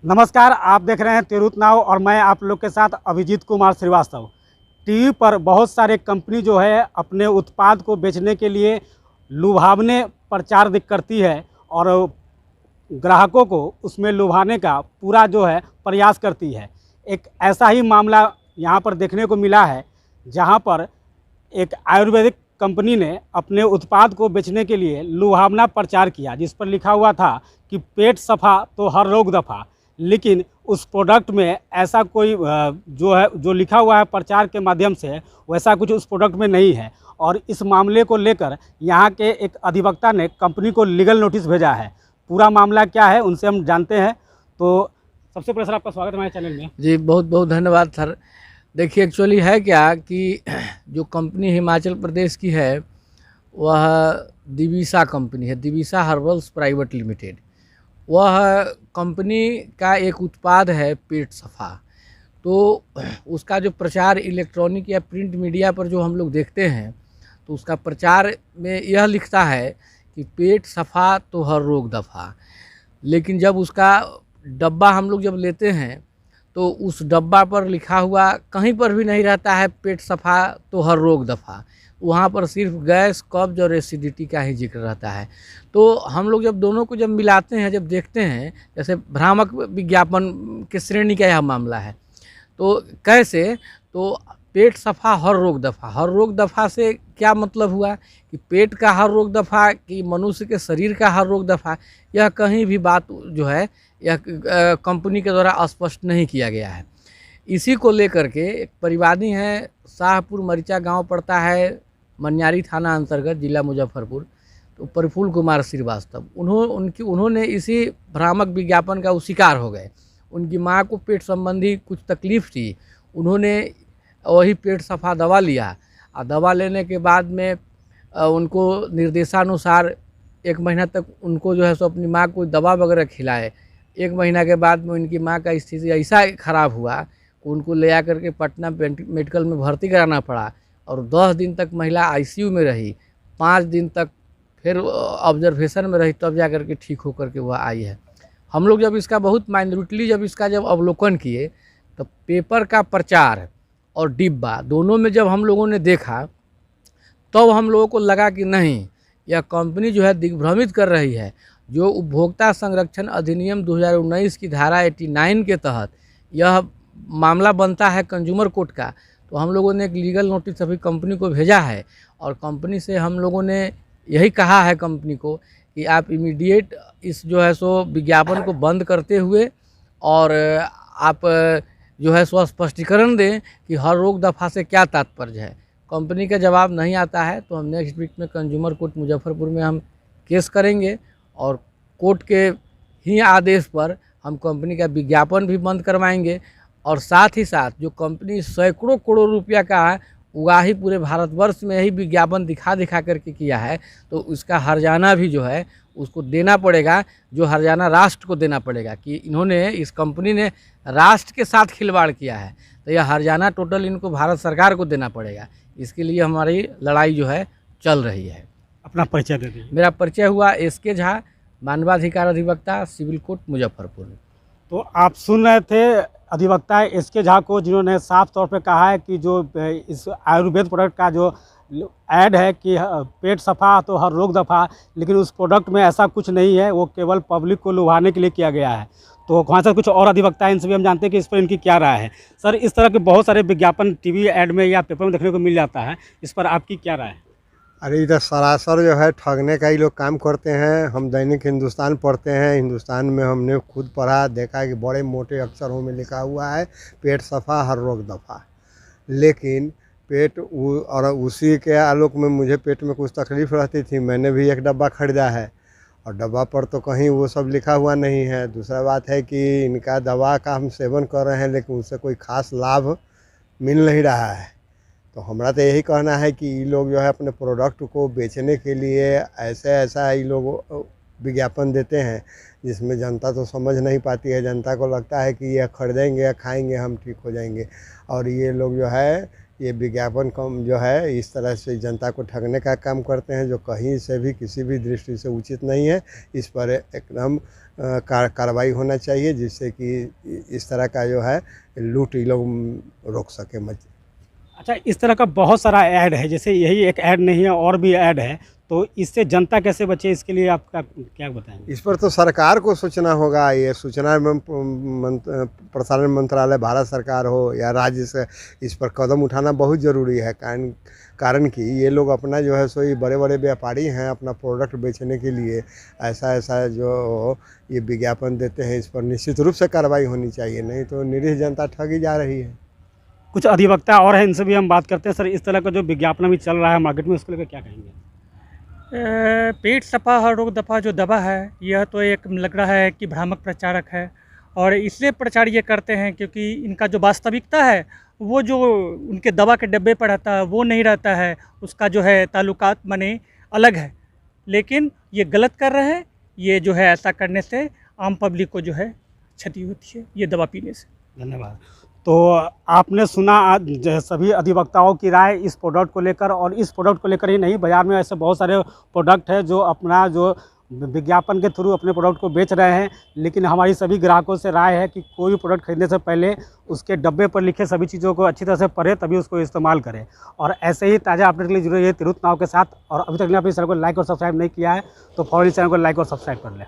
नमस्कार, आप देख रहे हैं तिरुत नाव और मैं आप लोग के साथ अभिजीत कुमार श्रीवास्तव। टीवी पर बहुत सारे कंपनी जो है अपने उत्पाद को बेचने के लिए लुभावने प्रचार करती है और ग्राहकों को उसमें लुभाने का पूरा जो है प्रयास करती है। एक ऐसा ही मामला यहाँ पर देखने को मिला है, जहाँ पर एक आयुर्वेदिक कंपनी ने अपने उत्पाद को बेचने के लिए लुभावना प्रचार किया, जिस पर लिखा हुआ था कि पेट सफ़ा तो हर रोग दफ़ा। लेकिन उस प्रोडक्ट में ऐसा कोई जो लिखा हुआ है प्रचार के माध्यम से, वैसा कुछ उस प्रोडक्ट में नहीं है। और इस मामले को लेकर यहाँ के एक अधिवक्ता ने कंपनी को लीगल नोटिस भेजा है। पूरा मामला क्या है उनसे हम जानते हैं। तो सबसे पहले सर, आपका स्वागत है हमारे चैनल में। जी, बहुत बहुत धन्यवाद सर। देखिए, एक्चुअली है क्या कि जो कंपनी हिमाचल प्रदेश की है वह दिवीसा कंपनी है, दिवीसा हर्बल्स प्राइवेट लिमिटेड। वह कंपनी का एक उत्पाद है पेट सफ़ा। तो उसका जो प्रचार इलेक्ट्रॉनिक या प्रिंट मीडिया पर जो हम लोग देखते हैं, तो उसका प्रचार में यह लिखता है कि पेट सफ़ा तो हर रोग दफ़ा। लेकिन जब उसका डब्बा हम लोग जब लेते हैं तो उस डब्बा पर लिखा हुआ कहीं पर भी नहीं रहता है पेट सफ़ा तो हर रोग दफ़ा। वहाँ पर सिर्फ गैस, कब्ज और एसिडिटी का ही जिक्र रहता है। तो हम लोग जब दोनों को जब मिलाते हैं, जब देखते हैं, जैसे भ्रामक विज्ञापन के श्रेणी का यह मामला है। तो कैसे? तो पेट सफ़ा हर रोग दफ़ा, हर रोग दफ़ा से क्या मतलब हुआ कि पेट का हर रोग दफ़ा कि मनुष्य के शरीर का हर रोग दफ़ा? यह कहीं भी बात जो है यह कंपनी के द्वारा स्पष्ट नहीं किया गया है। इसी को लेकर के एक परिवादी हैं, शाहपुर मरीचा गांव पड़ता है, मनियारी थाना अंतर्गत, जिला मुजफ्फरपुर। तो प्रफुल्ल कुमार श्रीवास्तव, उन्होंने इसी भ्रामक विज्ञापन का शिकार हो गए। उनकी माँ को पेट संबंधी कुछ तकलीफ़ थी, उन्होंने वही पेट सफ़ा दवा लिया और दवा लेने के बाद में उनको निर्देशानुसार 1 महीना तक उनको जो है सो अपनी माँ को दवा वगैरह खिलाए। 1 महीना के बाद में उनकी माँ का स्थिति ऐसा ख़राब हुआ कि उनको ले आकर के पटना मेडिकल में भर्ती कराना पड़ा और 10 दिन तक महिला आईसीयू में रही। 5 दिन तक फिर ऑब्जर्वेशन में रही, तब जा कर के ठीक होकर के वह आई है। हम लोग जब इसका बहुत माइन्यूटली जब अवलोकन किए, तो पेपर का प्रचार और डिब्बा दोनों में जब हम लोगों ने देखा, तब हम लोगों को लगा कि नहीं, यह कंपनी जो है दिग्भ्रमित कर रही है। जो उपभोक्ता संरक्षण अधिनियम 2019 की धारा 89 के तहत यह मामला बनता है कंज्यूमर कोर्ट का। तो हम लोगों ने एक लीगल नोटिस अभी कंपनी को भेजा है और कंपनी से हम लोगों ने यही कहा है कंपनी को कि आप इमीडिएट इस जो है सो विज्ञापन को बंद करते हुए और आप जो है सो स्पष्टीकरण दें कि हर रोग दफ़ा से क्या तात्पर्य है। कंपनी का जवाब नहीं आता है तो हम नेक्स्ट वीक में कंज्यूमर कोर्ट मुजफ्फरपुर में हम केस करेंगे और कोर्ट के ही आदेश पर हम कंपनी का विज्ञापन भी बंद करवाएंगे। और साथ ही साथ जो कंपनी सैकड़ों करोड़ रुपया का उगाही पूरे भारतवर्ष में यही विज्ञापन दिखा करके किया है, तो उसका हर्जाना भी जो है उसको देना पड़ेगा, जो हर्जाना राष्ट्र को देना पड़ेगा कि इन्होंने, इस कंपनी ने राष्ट्र के साथ खिलवाड़ किया है। तो यह हर्जाना टोटल इनको भारत सरकार को देना पड़ेगा। इसके लिए हमारी लड़ाई जो है चल रही है। अपना परिचय दे दीजिए। मेरा परिचय हुआ SK झा, मानवाधिकार अधिवक्ता, सिविल कोर्ट मुजफ्फरपुर। तो आप सुन रहे थे अधिवक्ता SK झा को, जिन्होंने साफ तौर पे कहा है कि जो इस आयुर्वेद प्रोडक्ट का जो ऐड है कि पेट सफ़ा तो हर रोग दफ़ा, लेकिन उस प्रोडक्ट में ऐसा कुछ नहीं है, वो केवल पब्लिक को लुभाने के लिए किया गया है। तो वहाँ से कुछ और अधिवक्ता हैं, इनसे भी हम जानते हैं कि इस पर इनकी क्या राय है। सर, इस तरह के बहुत सारे विज्ञापन टीवी ऐड में या पेपर में देखने को मिल जाता है, इस पर आपकी क्या राय है? अरे इधर सरासर जो है ठगने का ही लोग काम करते हैं। हम दैनिक हिंदुस्तान पढ़ते हैं, हिंदुस्तान में हमने खुद पढ़ा, देखा है कि बड़े मोटे अक्षरों में लिखा हुआ है पेट सफ़ा हर रोग दफ़ा। लेकिन और उसी के आलोक में मुझे पेट में कुछ तकलीफ़ रहती थी, मैंने भी एक डब्बा ख़रीदा है और डब्बा पर तो कहीं वो सब लिखा हुआ नहीं है। दूसरा बात है कि इनका दवा का हम सेवन कर रहे हैं, लेकिन उससे कोई ख़ास लाभ मिल नहीं रहा है। तो हमारा तो यही कहना है कि ये लोग जो है अपने प्रोडक्ट को बेचने के लिए ऐसा ये लोग विज्ञापन देते हैं, जिसमें जनता तो समझ नहीं पाती है। जनता को लगता है कि यह खरीदेंगे या खाएंगे हम ठीक हो जाएंगे, और ये लोग जो है ये विज्ञापन कम जो है इस तरह से जनता को ठगने का काम करते हैं, जो कहीं से भी किसी भी दृष्टि से उचित नहीं है। इस पर एकदम कार्रवाई होना चाहिए, जिससे कि इस तरह का जो है लूट ये लोग रोक सके। अच्छा, इस तरह का बहुत सारा ऐड है, जैसे यही एक ऐड नहीं है और भी ऐड है, तो इससे जनता कैसे बचे, इसके लिए आपका क्या बताएंगे? इस पर तो सरकार को सोचना होगा। ये सूचना एवं प्रसारण मंत्रालय, भारत सरकार हो या राज्य से, इस पर कदम उठाना बहुत ज़रूरी है। कारण कि ये लोग अपना जो है सो ये बड़े बड़े व्यापारी हैं, अपना प्रोडक्ट बेचने के लिए ऐसा जो ये विज्ञापन देते हैं, इस पर निश्चित रूप से कार्रवाई होनी चाहिए, नहीं तो निरीह जनता ठगी जा रही है। कुछ अधिवक्ता और हैं, इनसे भी हम बात करते हैं। सर, इस तरह का जो विज्ञापन अभी चल रहा है मार्केट में, उसको लेकर क्या कहेंगे? पेट सफा हर रोग दफा जो दवा है, यह तो एक लग रहा है कि भ्रामक प्रचारक है, और इसलिए प्रचार ये करते हैं क्योंकि इनका जो वास्तविकता है वो जो उनके दवा के डब्बे पर रहता है वो नहीं रहता है, उसका जो है ताल्लुकात माने अलग है। लेकिन ये गलत कर रहे हैं, ये जो है ऐसा करने से आम पब्लिक को जो है क्षति होती है ये दवा पीने से। धन्यवाद। तो आपने सुना आज सभी अधिवक्ताओं की राय इस प्रोडक्ट को लेकर, और इस प्रोडक्ट को लेकर ही नहीं, बाज़ार में ऐसे बहुत सारे प्रोडक्ट हैं जो अपना जो विज्ञापन के थ्रू अपने प्रोडक्ट को बेच रहे हैं। लेकिन हमारी सभी ग्राहकों से राय है कि कोई भी प्रोडक्ट खरीदने से पहले उसके डब्बे पर लिखे सभी चीज़ों को अच्छी तरह से पढ़े, तभी उसको इस्तेमाल करें। और ऐसे ही ताज़ा अपडेट के लिए जुड़े रहिए तिरहुत नाव के साथ। और अभी तक आपने इस चैनल को लाइक और सब्सक्राइब नहीं किया है तो फौरन इस चैनल को लाइक और सब्सक्राइब कर लें।